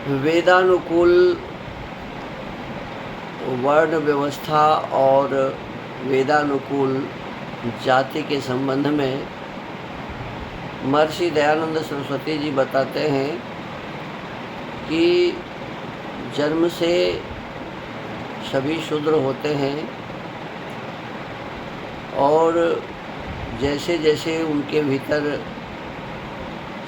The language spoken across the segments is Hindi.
वेदानुकूल वर्ण व्यवस्था और वेदानुकूल जाति के संबंध में महर्षि दयानंद सरस्वती जी बताते हैं कि जन्म से सभी शूद्र होते हैं और जैसे जैसे उनके भीतर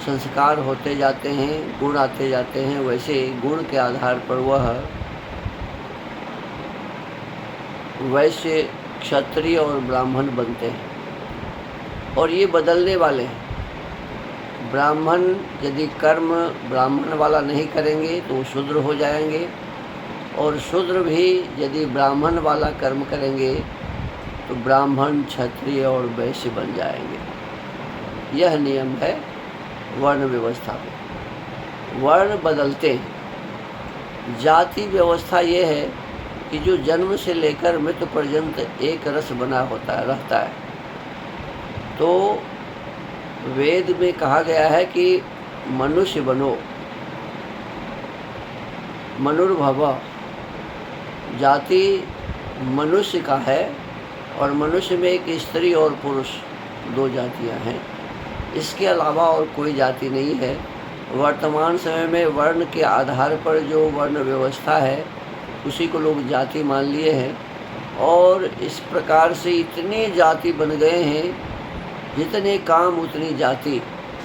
संस्कार होते जाते हैं, गुण आते जाते हैं, वैसे गुण के आधार पर वह वैश्य, क्षत्रिय और ब्राह्मण बनते हैं और ये बदलने वाले हैं। ब्राह्मण यदि कर्म ब्राह्मण वाला नहीं करेंगे तो वो शूद्र हो जाएंगे और शूद्र भी यदि ब्राह्मण वाला कर्म करेंगे तो ब्राह्मण, क्षत्रिय और वैश्य बन जाएंगे। यह नियम है वर्ण व्यवस्था में। वर्ण बदलते हैं। जाति व्यवस्था ये है कि जो जन्म से लेकर मृत्यु पर्यंत एक रस बना रहता है। तो वेद में कहा गया है कि मनुष्य बनो, मनुर्भव। जाति मनुष्य का है और मनुष्य में एक स्त्री और पुरुष दो जातियां हैं। इसके अलावा और कोई जाति नहीं है। वर्तमान समय में वर्ण के आधार पर जो वर्ण व्यवस्था है उसी को लोग जाति मान लिए हैं और इस प्रकार से इतने जाति बन गए हैं, जितने काम उतनी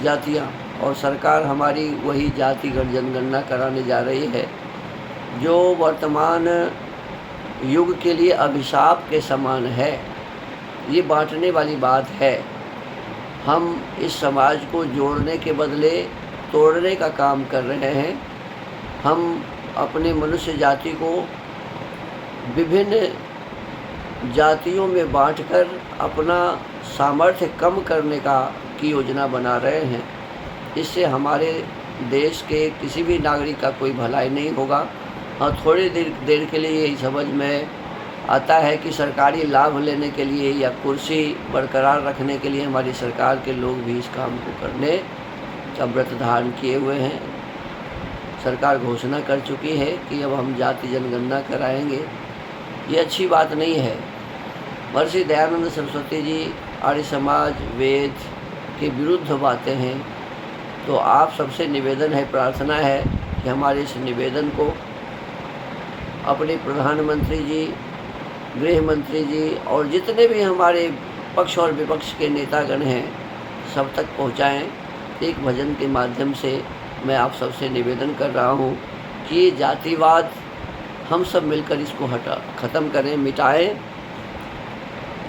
जातियाँ, और सरकार हमारी वही जाति जनगणना कराने जा रही है जो वर्तमान युग के लिए अभिशाप के समान है। ये बांटने वाली बात है। हम इस समाज को जोड़ने के बदले तोड़ने का काम कर रहे हैं। हम अपने मनुष्य जाति को विभिन्न जातियों में बांटकर अपना सामर्थ्य कम करने की योजना बना रहे हैं। इससे हमारे देश के किसी भी नागरिक का कोई भलाई नहीं होगा। हाँ, थोड़ी देर के लिए यही समझ में आता है कि सरकारी लाभ लेने के लिए या कुर्सी बरकरार रखने के लिए हमारी सरकार के लोग भी इस काम को करने का व्रत धारण किए हुए हैं। सरकार घोषणा कर चुकी है कि अब हम जाति जनगणना कराएंगे। ये अच्छी बात नहीं है। महर्षि दयानंद सरस्वती जी आर्य समाज, वेद के विरुद्ध बातें हैं। तो आप सबसे निवेदन है, प्रार्थना है कि हमारे इस निवेदन को अपने प्रधानमंत्री जी, गृह मंत्री जी और जितने भी हमारे पक्ष और विपक्ष के नेतागण हैं सब तक पहुंचाएं। एक भजन के माध्यम से मैं आप सबसे निवेदन कर रहा हूं कि ये जातिवाद हम सब मिलकर इसको ख़त्म करें, मिटाएं।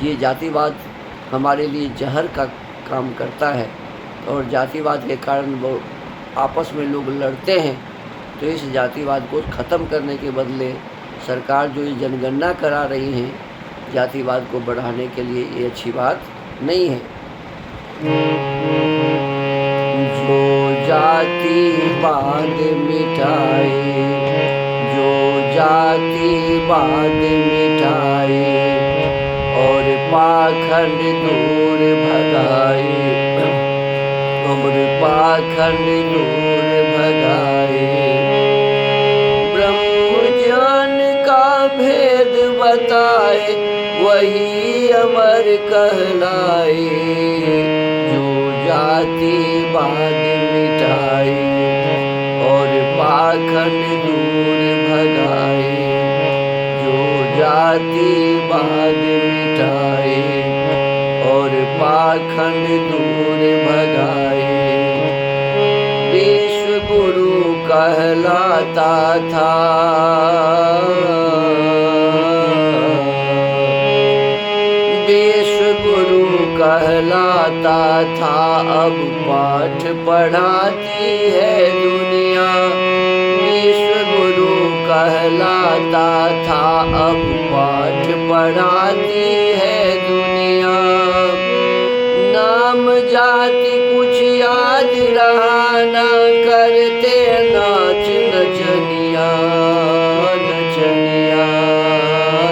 ये जातिवाद हमारे लिए जहर का काम करता है और जातिवाद के कारण वो आपस में लोग लड़ते हैं। तो इस जातिवाद को ख़त्म करने के बदले सरकार जो ये जनगणना करा रही है जातिवाद को बढ़ाने के लिए, ये अच्छी बात नहीं है। जो जातिवाद मिटाए, जो जातिवाद मिटाए और पाखंड दूर भगाए, और पाखंड दूर भगाए, ब्रह्म ज्ञान का भेद बताए वही अमर कहलाए। जो जातिवाद मिटाए और पाखंड दूर भगाए, जो जातिवाद मिटाए और पाखंड दूर भगाए। विश्व गुरु कहलाता था, विश्व गुरु कहलाता था, अब पाठ पढ़ाती है दुनिया। विश्व गुरु कहलाता था, अब पाठ पढ़ाती है दुनिया। नाम जाति कुछ याद रहा न करते नाच नचनिया, नचनिया,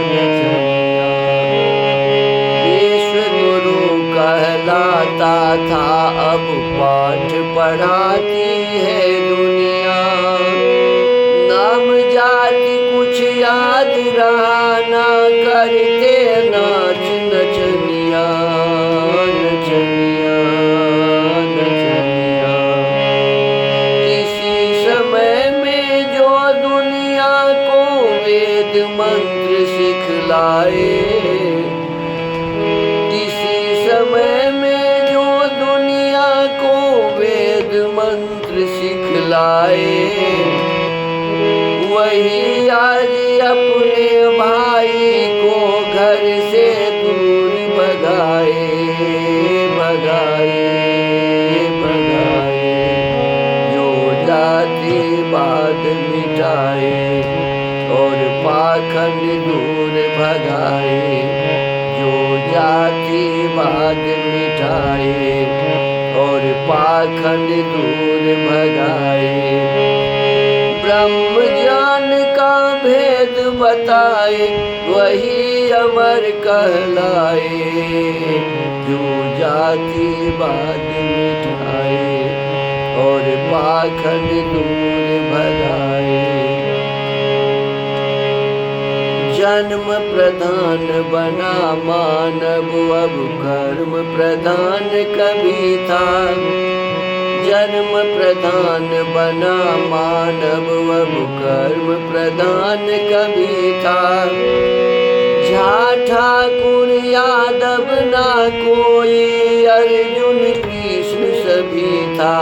नचनिया। विश्व गुरु कहलाता था, अब पाठ पढ़ाती है दुनिया। करते नाच नचनिया नचनिया नचनिया। किसी समय में जो दुनिया को वेद मंत्र सिखलाए, किसी समय में जो दुनिया को वेद मंत्र सिखलाए, वही आज अपने भाई को घर से दूर भगाए भगाए भगाए। जो जातिवाद मिटाए और पाखंड दूर भगाए, जो जातिवाद मिटाए और पाखंड दूर भगाए। ब्रह्म ज्ञान का भेद बताए, वही अमर कहलाए। जो जातिवाद मिटाए और पाखंड दूर भगाए। जन्म प्रधान बना मानव अब कर्म प्रधान कभी था। जन्म प्रधान बना मानव अब कर्म प्रधान कभी था। झा ठाकुर यादव ना कोई, अर्जुन कृष्ण सभी था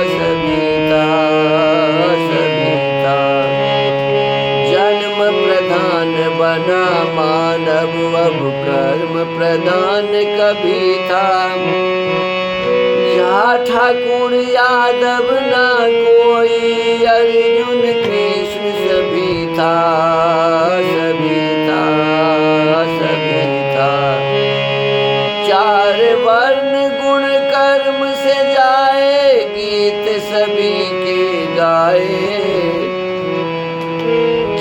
सभी था सभी था। जन्म प्रधान बना मानव अब कर्म प्रधान कभी था। झा ठाकुर यादव ना कोई, अर्जुन कृष्ण सभी था सभी था सभी था। चार वर्ण गुण कर्म से जाए, गीत सभी के गाए।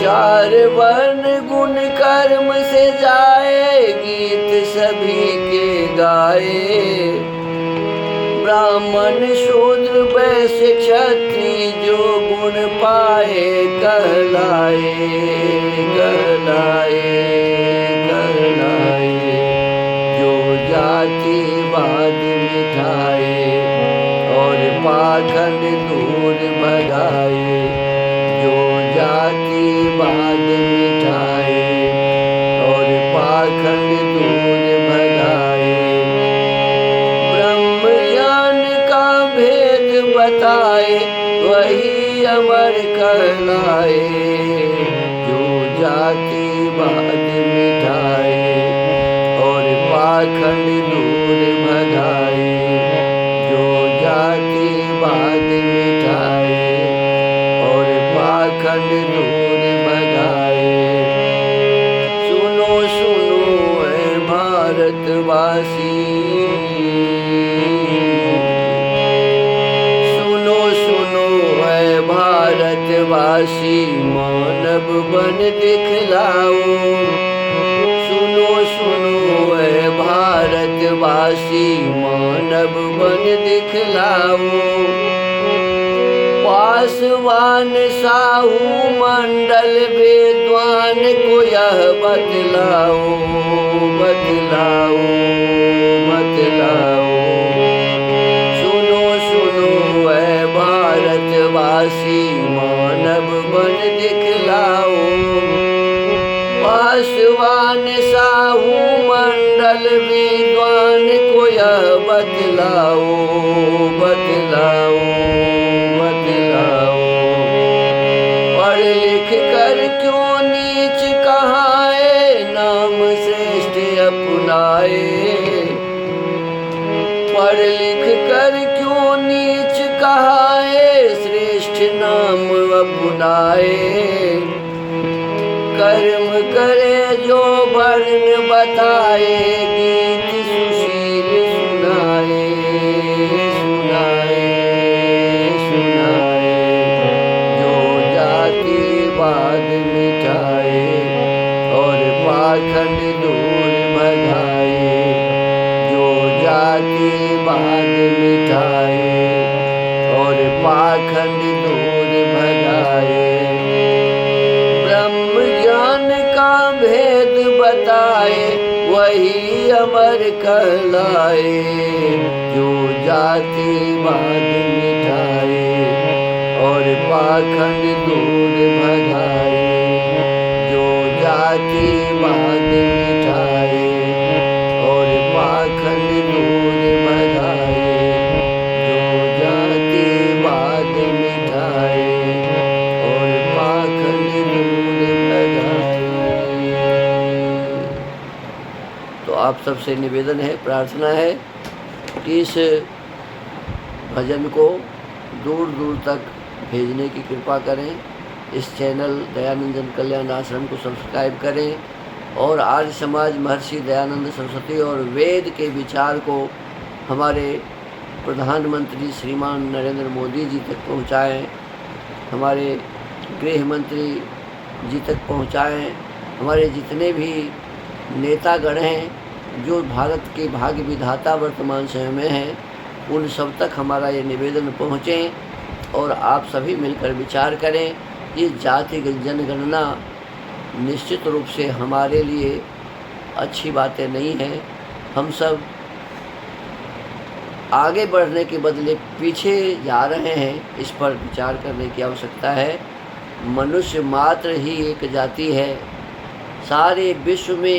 चार वर्ण गुण कर्म से जाए, गीत सभी के गाए। ब्राह्मण शूद्र वैश्य क्षत्रिय जो गुण पाए, कहलाए कहलाए कहलाए। जो जातिवाद मिटाए और पाखंड दूर भगाए। जो जातिवाद मिटाए और पाखंड दूर भगाए। बताए, वही अमर कहलाए। जो जातिवाद मिटाए और पाखंड दूर भगाए। जो जातिवाद मिटाए और पाखंड दूर भगाए। सुनो सुनो ऐ भारतवासी, भारतवासी मानव बन दिखलाओ। सुनो सुनो ऐ भारतवासी मानव बन दिखलाओ। पासवान साहू मंडल विद्वान को यह बतलाओ बतलाओ बतलाओ। सुनो सुनो ऐ भारतवासी मानव बन दिखलाओ। पासवान साहू मंडल विद्वान को यह बतलाओ बतलाओ बतलाओ। पढ़ लिख कर क्यों नीच कहाए, नाम श्रेष्ठ अपनाए। पढ़ लिख कर क्यों नीच कहाए, श्रेष्ठ नाम अपनाए। कर्म करे जो वर्ण बताए, गीत सुशील सुनाए सुनाए सुनाए। जो जातिवाद मिटाए और पाखंड दूर भगाए। जो जातिवाद मिटाए और पाखंड दूर भगाए। ब्रह्म ज्ञान का भेद बताए वही अमर कहलाए, जो जातिवाद मिटाए और पाखंड दूर भगाए, जो जातिवाद मिटाए और पाखंड दूर भगाए, जो जातिवाद मिटाए और पाखंड दूर भगाए। तो आप सबसे निवेदन है, प्रार्थना है कि इस भजन को दूर दूर तक भेजने की कृपा करें। इस चैनल दयानंद जन कल्याण आश्रम को सब्सक्राइब करें और आर्य समाज महर्षि दयानंद सरस्वती और वेद के विचार को हमारे प्रधानमंत्री श्रीमान नरेंद्र मोदी जी तक पहुँचाएँ, हमारे गृह मंत्री जी तक पहुँचाएँ, हमारे जितने भी नेतागण हैं जो भारत के भाग्य विधाता वर्तमान समय में हैं, उन सब तक हमारा ये निवेदन पहुँचे और आप सभी मिलकर विचार करें। ये जाति जनगणना निश्चित रूप से हमारे लिए अच्छी बातें नहीं हैं। हम सब आगे बढ़ने के बदले पीछे जा रहे हैं, इस पर विचार करने की आवश्यकता है। मनुष्य मात्र ही एक जाति है, सारे विश्व में